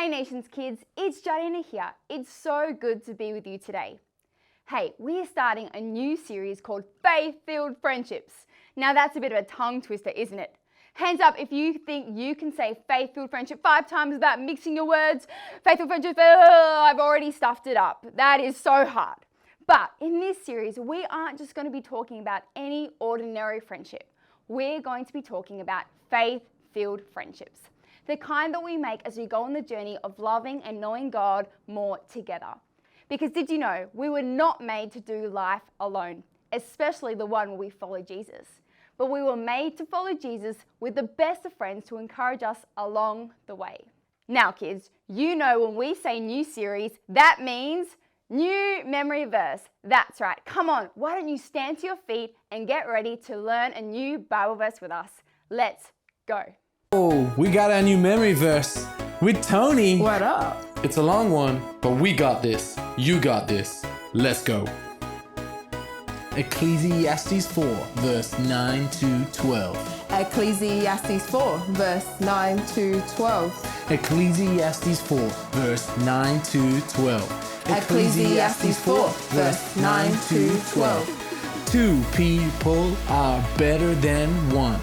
Hey Nations kids, it's Janina here. It's so good to be with you today. Hey, we're starting a new series called Faith-Filled Friendships. Now that's a bit of a tongue twister, isn't it? Hands up if you think you can say faith-filled friendship 5 times without mixing your words. Faith-filled friendship, I've already stuffed it up. That is so hard. But in this series, we aren't just going to be talking about any ordinary friendship. We're going to be talking about faith-filled friendships. The kind that we make as we go on the journey of loving and knowing God more together. Because did you know, we were not made to do life alone, especially the one where we follow Jesus. But we were made to follow Jesus with the best of friends to encourage us along the way. Now kids, you know when we say new series, that means new memory verse. That's right. Come on, why don't you stand to your feet and get ready to learn a new Bible verse with us. Let's go. Oh, we got a new memory verse with Tony. What up? It's a long one, but we got this. You got this. Let's go. Ecclesiastes 4, verse 9 to 12. Ecclesiastes 4, verse 9 to 12. Ecclesiastes 4, verse 9 to 12. Ecclesiastes 4, verse 9 to 12. 2 people are better than one.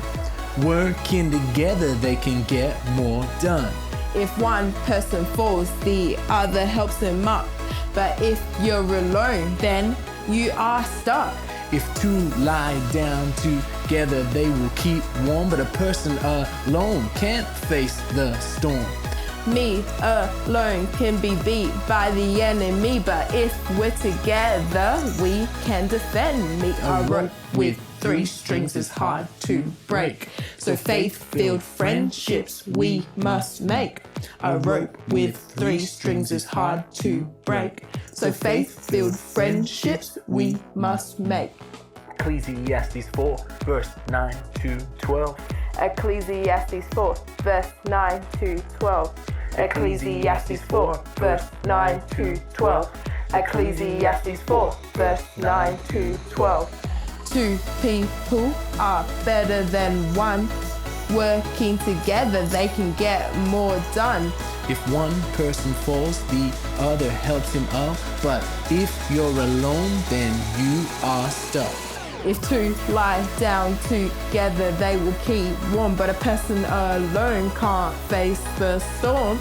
Working together, they can get more done. If one person falls, the other helps him up. But if you're alone, then you are stuck. If 2 lie down together, they will keep warm. But a person alone can't face the storm. Me alone can be beat by the enemy, but if we're together, we can defend me. A rope with 3 strings is hard to break. So faith-filled friendships we must make. A rope with 3 strings is hard to break. So faith-filled friendships we must make. Ecclesiastes 4, verse 9 to 12. Ecclesiastes 4, verse 9 to 12. Ecclesiastes 4, verse 9 to 12. Ecclesiastes 4, verse 9 to 12. 2 people are better than one. Working together, they can get more done. If one person falls, the other helps him up. But if you're alone, then you are stuck. If 2 lie down together, they will keep warm. But a person alone can't face the storm.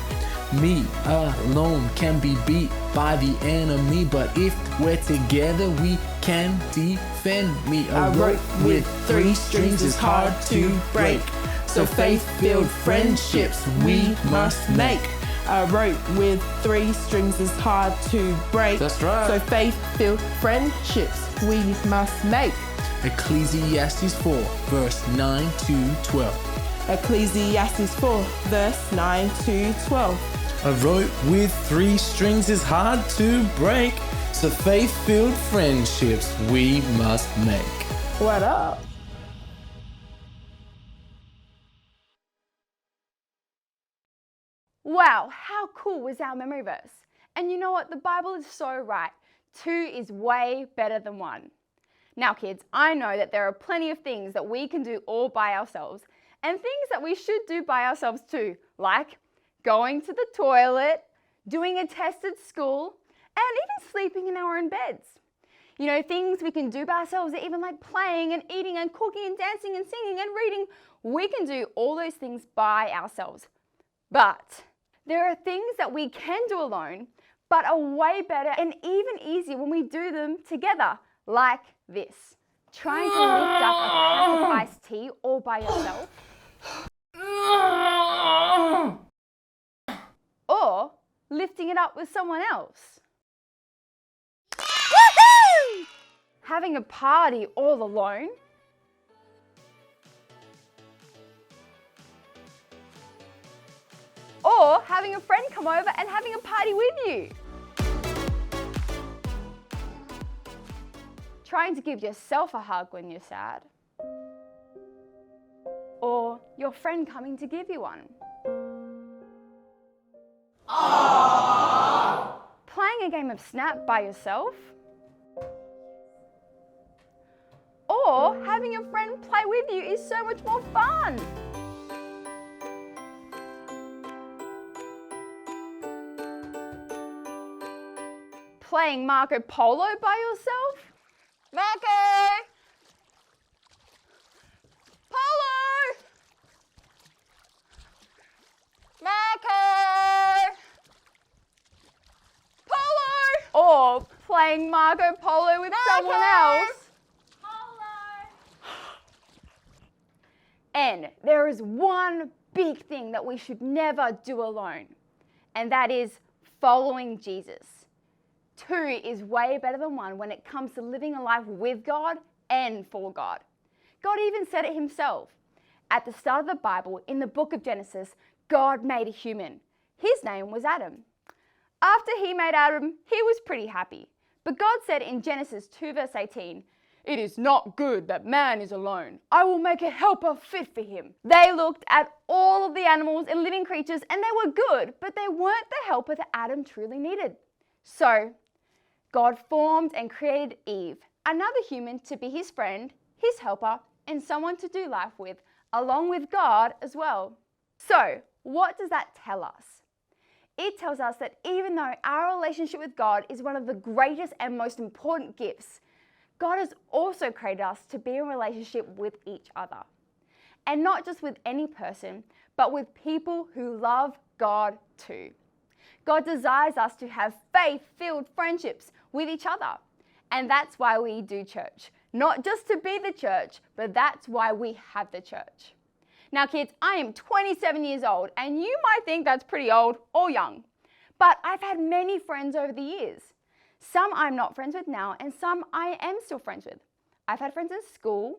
Me alone can be beat by the enemy, but if we're together, we can defend me. A rope with 3 strings is hard to break. So faith-filled friendships we must make. A rope with 3 strings is hard to break. That's right. So faith-filled friendships we must make. Ecclesiastes 4, verse 9 to 12. Ecclesiastes 4, verse 9 to 12. A rope with 3 strings is hard to break. So faith-filled friendships we must make. What up? Wow, how cool was our memory verse? And you know what? The Bible is so right. 2 is way better than 1. Now kids, I know that there are plenty of things that we can do all by ourselves and things that we should do by ourselves too, like going to the toilet, doing a test at school, and even sleeping in our own beds. You know, things we can do by ourselves are even like playing and eating and cooking and dancing and singing and reading. We can do all those things by ourselves. But there are things that we can do alone, but are way better and even easier when we do them together, like this. Trying to lift up a pack of iced tea all by yourself. Or lifting it up with someone else. Woohoo! Having a party all alone. Or having a friend come over and having a party with you. Trying to give yourself a hug when you're sad. Or your friend coming to give you one. Aww. Playing a game of Snap by yourself. Or having a friend play with you is so much more fun. playing Marco Polo by yourself? Marco! Polo! Marco! Polo! Or playing Marco Polo with someone else? And there is one big thing that we should never do alone, and that is following Jesus. 2 is way better than 1 when it comes to living a life with God and for God. God even said it himself. At the start of the Bible, in the book of Genesis, God made a human. His name was Adam. After he made Adam, he was pretty happy. But God said in Genesis 2 verse 18, "It is not good that man is alone. I will make a helper fit for him." They looked at all of the animals and living creatures and they were good, but they weren't the helper that Adam truly needed. So God formed and created Eve, another human to be his friend, his helper, and someone to do life with, along with God as well. So what does that tell us? It tells us that even though our relationship with God is one of the greatest and most important gifts, God has also created us to be in relationship with each other. And not just with any person, but with people who love God too. God desires us to have faith-filled friendships with each other. And that's why we do church. Not just to be the church, but that's why we have the church. Now kids, I am 27 years old, and you might think that's pretty old or young. But I've had many friends over the years. Some I'm not friends with now, and some I am still friends with. I've had friends in school,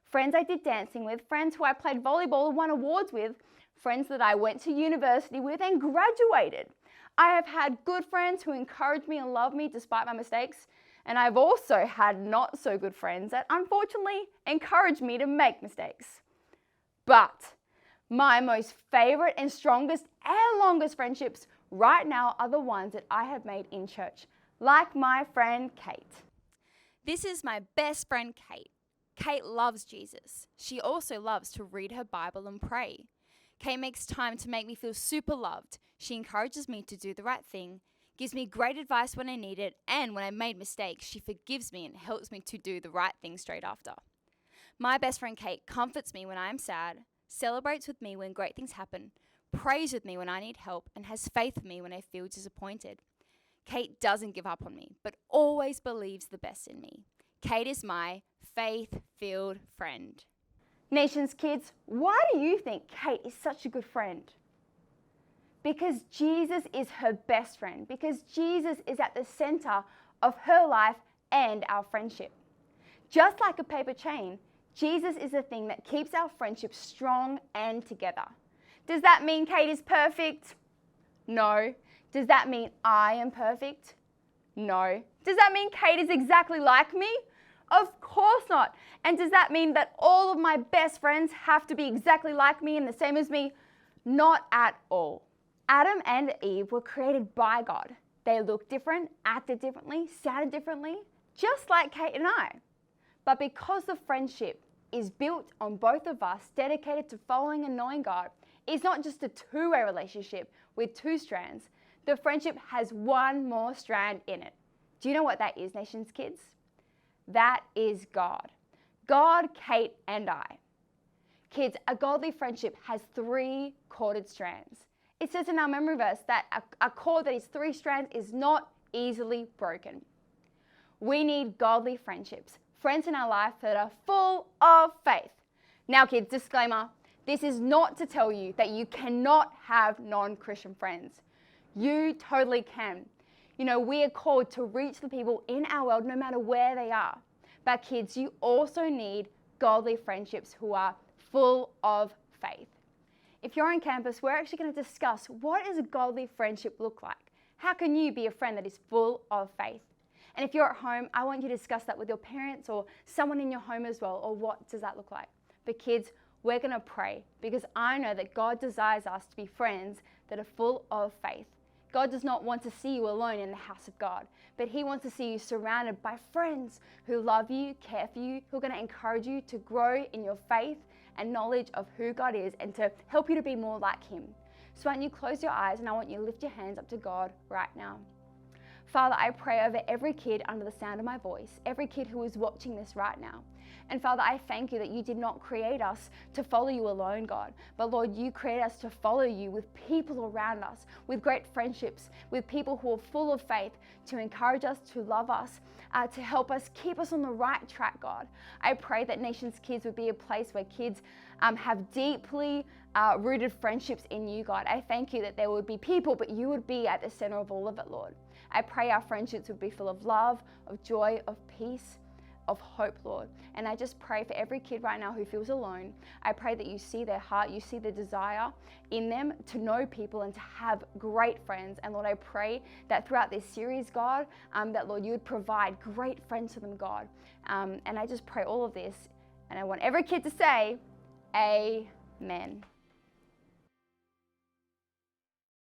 friends I did dancing with, friends who I played volleyball and won awards with, friends that I went to university with and graduated. I have had good friends who encourage me and love me despite my mistakes, and I've also had not so good friends that unfortunately encourage me to make mistakes. But my most favorite and strongest and longest friendships right now are the ones that I have made in church, like my friend Kate. This is my best friend Kate. Kate loves Jesus. She also loves to read her Bible and pray. Kate makes time to make me feel super loved. She encourages me to do the right thing, gives me great advice when I need it, and when I made mistakes, she forgives me and helps me to do the right thing straight after. My best friend Kate comforts me when I am sad, celebrates with me when great things happen, prays with me when I need help, and has faith with me when I feel disappointed. Kate doesn't give up on me, but always believes the best in me. Kate is my faith-filled friend. Nations kids, why do you think Kate is such a good friend? Because Jesus is her best friend, because Jesus is at the center of her life and our friendship. Just like a paper chain, Jesus is the thing that keeps our friendship strong and together. Does that mean Kate is perfect? No. Does that mean I am perfect? No. Does that mean Kate is exactly like me? Of course not. And does that mean that all of my best friends have to be exactly like me and the same as me? Not at all. Adam and Eve were created by God. They looked different, acted differently, sounded differently, just like Kate and I. But because the friendship is built on both of us dedicated to following and knowing God, it's not just a two-way relationship with two strands. The friendship has one more strand in it. Do you know what that is, Nations kids? That is God. God, Kate, and I. Kids, a godly friendship has 3 corded strands. It says in our memory verse that a cord that is 3 strands is not easily broken. We need godly friendships, friends in our life that are full of faith. Now kids, disclaimer, this is not to tell you that you cannot have non-Christian friends. You totally can. You know, we are called to reach the people in our world no matter where they are. But kids, you also need godly friendships who are full of faith. If you're on campus, we're actually going to discuss what does a godly friendship look like? How can you be a friend that is full of faith? And if you're at home, I want you to discuss that with your parents or someone in your home as well, or what does that look like? But kids, we're going to pray because I know that God desires us to be friends that are full of faith. God does not want to see you alone in the house of God, but He wants to see you surrounded by friends who love you, care for you, who are going to encourage you to grow in your faith and knowledge of who God is and to help you to be more like Him. So why don't you close your eyes and I want you to lift your hands up to God right now. Father, I pray over every kid under the sound of my voice, every kid who is watching this right now. And Father, I thank you that you did not create us to follow you alone, God. But Lord, you created us to follow you with people around us, with great friendships, with people who are full of faith, to encourage us, to love us, to help us, keep us on the right track, God. I pray that Nations Kids would be a place where kids have deeply rooted friendships in you, God. I thank you that there would be people, but you would be at the center of all of it, Lord. I pray our friendships would be full of love, of joy, of peace, of hope, Lord. And I just pray for every kid right now who feels alone. I pray that you see their heart, you see the desire in them to know people and to have great friends. And Lord, I pray that throughout this series, God, that Lord, you would provide great friends for them, God. And I just pray all of this. And I want every kid to say, Amen.